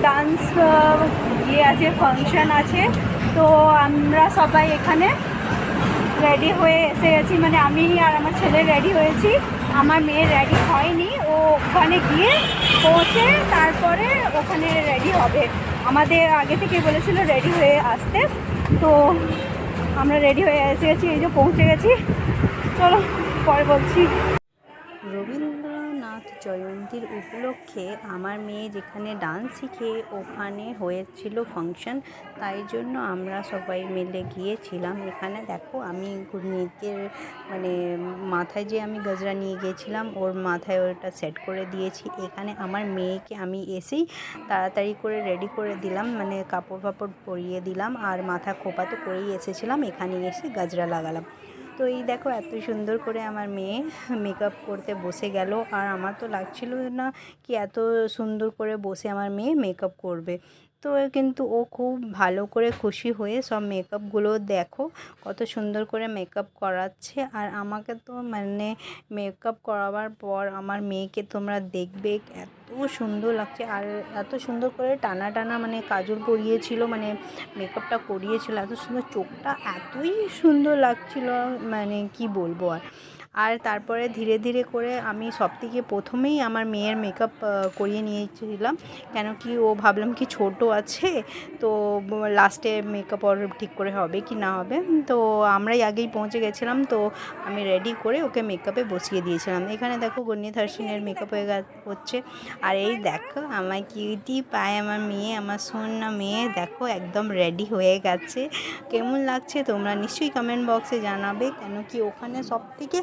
Dance ইয়ে আছে, function আছে। তো আমরা সবাই এখানে রেডি হয়ে এসে গেছি, মানে আমি আর আমার ছেলে রেডি হয়েছি। আমার মেয়ে রেডি হয়নি, ও ওখানে গিয়ে পৌঁছে তারপরে ওখানে রেডি হবে। আমাদের আগে থেকে বলেছিল রেডি হয়ে আসতে, তো আমরা রেডি হয়ে এসে গেছি, এই যে পৌঁছে গেছি। চলো পরে বলছি। রবীন্দ্রনাথ জয়ন্তীর উপলক্ষে আমার মেয়ে যেখানে ডান্স শিখে ওখানে হয়েছিল ফাংশন, তাই জন্য আমরা সবাই মিলে গিয়েছিলাম। এখানে দেখো আমি নিজের মানে মাথায় যে আমি গজরা নিয়ে গিয়েছিলাম ওর মাথায় ওটা সেট করে দিয়েছি। এখানে আমার মেয়েকে আমি এসেই তাড়াতাড়ি করে রেডি করে দিলাম, মানে কাপড় ফাপড় পরিয়ে দিলাম, আর মাথা খোপা তো করেই এসেছিলাম, এখানে এসে গজরা লাগালাম। তো এই দেখো এত সুন্দর করে আমার মেয়ে মেকআপ করতে বসে গেল, আর আমার তো লাগছিল না কি এত সুন্দর করে বসে আমার মেয়ে মেকআপ করবে। তো কিন্তু ও খুব ভালো করে খুশি হয়ে সব মেকআপগুলো দেখো কত সুন্দর করে মেকআপ করাচ্ছে। আর আমাকে তো মানে মেকআপ করাবার পর আমার মেয়েকে তোমরা দেখবে এত সুন্দর লাগছে, আর এত সুন্দর করে টানা টানা মানে কাজল পরিয়েছিল, মানে মেকআপটা করিয়েছিল এত সুন্দর, চোখটা এতই সুন্দর লাগছিল মানে কি বলবো। আর তারপরে ধীরে ধীরে করে আমি সবথেকে প্রথমেই আমার মেয়ের মেকআপ করিয়ে নিয়েছিলাম, কেন কি ও ভাবলাম কি ছোট আছে, তো লাস্টে মেকআপ ওর ঠিক করে হবে কি না হবে। তো আমরাই আগেই পৌঁছে গেছিলাম, তো আমি রেডি করে ওকে মেকআপে বসিয়ে দিয়েছিলাম। এখানে দেখো গুরনিত হাসিনের মেকআপ হচ্ছে। আর এই দেখো আমার কিউটি পায় আমার মেয়ে, আমার সোনা মেয়ে দেখো একদম রেডি হয়ে গেছে। কেমন লাগছে তোমরা নিশ্চয়ই কমেন্ট বক্সে জানাবে, কেন কি ওখানে সব থেকে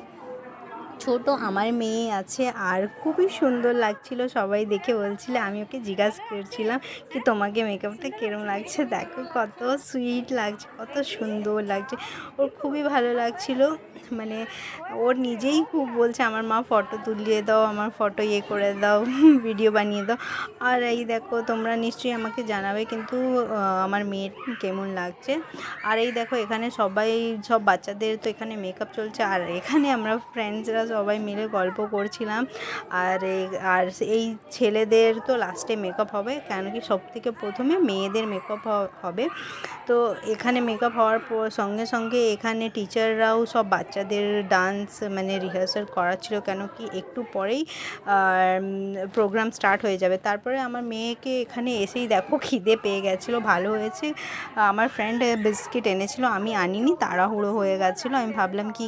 ছোট আমার মেয়ে আছে, আর খুবই সুন্দর লাগছিল, সবাই দেখে বলছিল। আমি ওকে জিজ্ঞাসা করছিলাম কি তোমাকে মেকআপটা কিরম লাগছে, দেখো কত সুইট লাগছে, কত সুন্দর লাগছে, ওর খুবই ভালো লাগছিল। মানে ওর নিজেই খুব বলছে আমার মা ফটো তুলিয়ে দাও, আমার ফটো ইয়ে করে দাও, ভিডিও বানিয়ে দাও। আর এই দেখো তোমরা নিশ্চয়ই আমাকে জানাবে কিন্তু আমার মেয়ের কেমন লাগছে। আর এই দেখো এখানে সবাই সব বাচ্চাদের তো এখানে মেকআপ চলছে, আর এখানে আমরা ফ্রেন্ডসরা সবাই মিলে গল্প করছিলাম। আর এই ছেলেদের তো লাস্টে মেকআপ হবে, কেন কি সব থেকে প্রথমে মেয়েদের মেকআপ হবে। তো এখানে মেকআপ হওয়ার পর সঙ্গে সঙ্গে এখানে টিচাররাও সব বাচ্চাদের ডান্স মানে রিহার্সাল করাচ্ছিল, কেন কি একটু পরেই প্রোগ্রাম স্টার্ট হয়ে যাবে। তারপরে আমার মেয়েকে এখানে এসেই দেখো খিদে পেয়ে গেছিলো, ভালো হয়েছে আমার ফ্রেন্ড বিস্কিট এনেছিল, আমি আনিনি, তাড়াহুড়ো হয়ে গেছিলো। আমি ভাবলাম কি